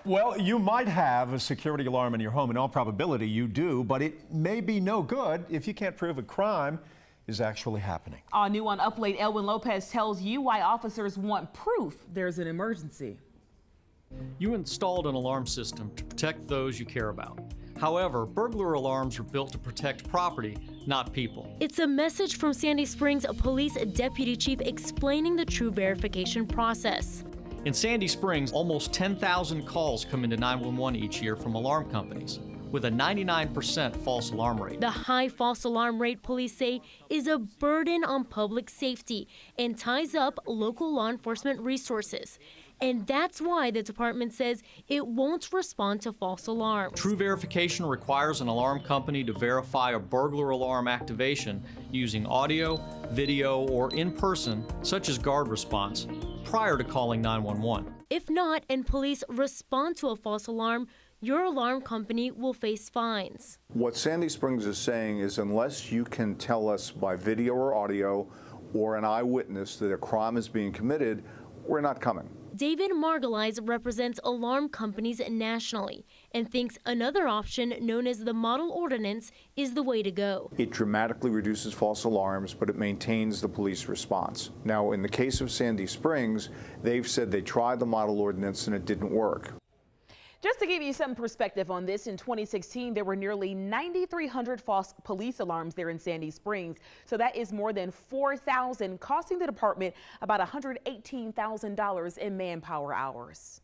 Well, you might have a security alarm in your home. In all probability, you do, but it may be no good if you can't prove a crime is actually happening. New on Up Late, Elwin Lopez tells you why officers want proof there's an emergency. You installed an alarm system to protect those you care about. However, burglar alarms are built to protect property, not people. It's a message from Sandy Springs Police Deputy Chief explaining the true verification process. In Sandy Springs, almost 10,000 calls come into 911 each year from alarm companies, with a 99% false alarm rate. The high false alarm rate, police say, is a burden on public safety and ties up local law enforcement resources. And that's why the department says it won't respond to false alarms. True verification requires an alarm company to verify a burglar alarm activation using audio, video, or in person, such as guard response, prior to calling 911. If not, and police respond to a false alarm, your alarm company will face fines. What Sandy Springs is saying is unless you can tell us by video or audio or an eyewitness that a crime is being committed, we're not coming. David Margolies represents alarm companies nationally and thinks another option known as the model ordinance is the way to go. It dramatically reduces false alarms, but it maintains the police response. Now, in the case of Sandy Springs, they've said they tried the model ordinance and it didn't work. Just to give you some perspective on this, in 2016, there were nearly 9,300 false police alarms there in Sandy Springs. So that is more than 4,000, costing the department about $118,000 in manpower hours.